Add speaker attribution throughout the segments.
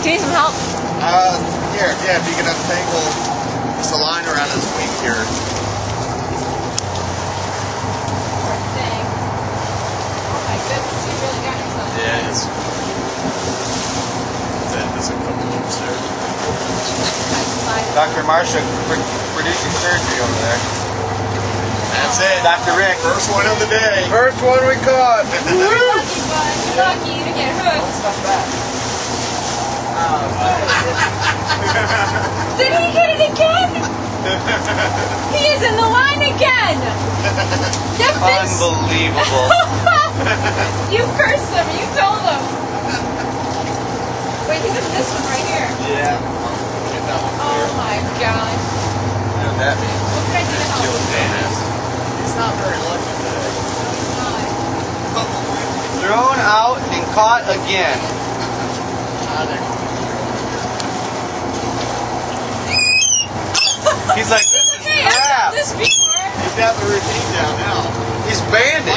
Speaker 1: Do you need some help?
Speaker 2: Here, yeah, if you can untangle the line around his wing here.
Speaker 1: Poor thing. Oh my goodness, you really got yourself.
Speaker 2: Yeah, it's... There's a couple loops there.
Speaker 3: Dr. Marsha producing surgery over there.
Speaker 2: That's it.
Speaker 3: Dr. Rick.
Speaker 2: First one of the day.
Speaker 3: First one we caught.
Speaker 1: You're lucky, bud. You're lucky. You didn't get hooked. Did he get it again? He is in the line again. That fish.
Speaker 3: Unbelievable.
Speaker 1: You cursed him. You told him. Wait, he's in this one right here.
Speaker 2: Yeah. Get that one clear.
Speaker 1: Oh my gosh.
Speaker 2: You know what that means?
Speaker 1: What can I do to help?
Speaker 2: Deal with Dennis. He's not very lucky today.
Speaker 3: Thrown out and caught again. He's like, this is
Speaker 1: Hey, I've
Speaker 3: crap.
Speaker 1: done this before.
Speaker 2: He's got the routine down now.
Speaker 3: He's banded.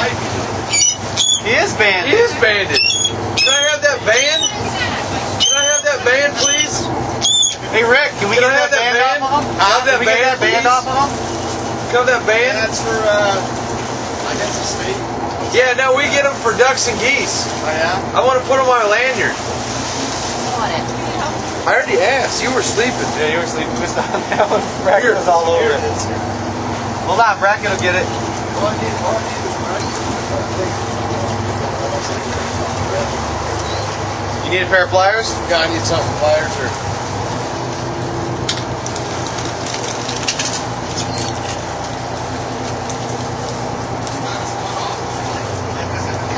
Speaker 3: He is banded.
Speaker 2: He is banded.
Speaker 3: Can I have that band? Can I have that band, please? Hey, Rick, can we get that band off of him? Can we get that band off of him? Can I have that band?
Speaker 2: That's for, I guess the state.
Speaker 3: Yeah, no, we get them for ducks and geese.
Speaker 2: Oh, yeah?
Speaker 3: I want to put them on a lanyard.
Speaker 1: On it.
Speaker 3: I already asked. You were sleeping. Yeah, you were sleeping. We was on that one. Bracket was all over it. Hold on, Bracket will get it. You need a pair of pliers?
Speaker 2: Yeah, I need something pliers or...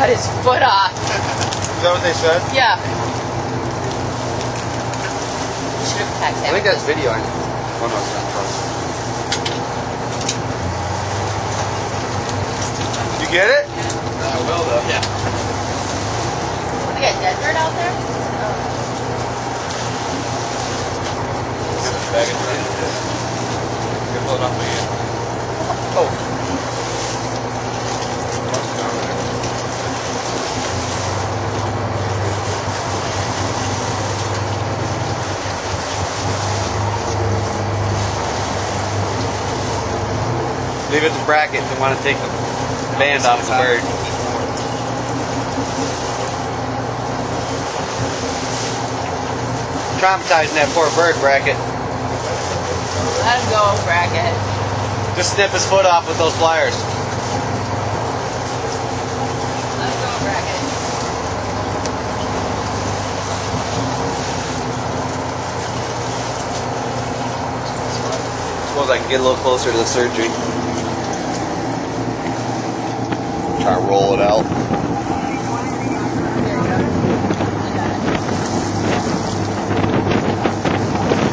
Speaker 1: Cut his foot off.
Speaker 3: Is that what they said?
Speaker 1: Yeah. Should have packed
Speaker 3: I think that's video. Oh no, it's not. You get it?
Speaker 2: I will though. Yeah.
Speaker 1: We got desert out there?
Speaker 2: Bag it right there.
Speaker 3: Get blown off again. Oh. Leave it to Bracket if they want to take the band off the bird. Traumatizing that poor bird, Bracket.
Speaker 1: Let him go, Bracket.
Speaker 3: Just snip his foot off with those pliers.
Speaker 1: Let him go, Bracket.
Speaker 3: Suppose I can get a little closer to the surgery. Try to roll it out.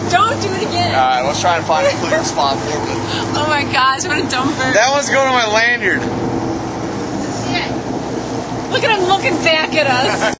Speaker 1: Don't do it again.
Speaker 2: Alright, let's try and find a clear spot for it.
Speaker 1: Oh my gosh, what a dumb bird.
Speaker 3: That one's going on my lanyard.
Speaker 1: Look at him looking back at us.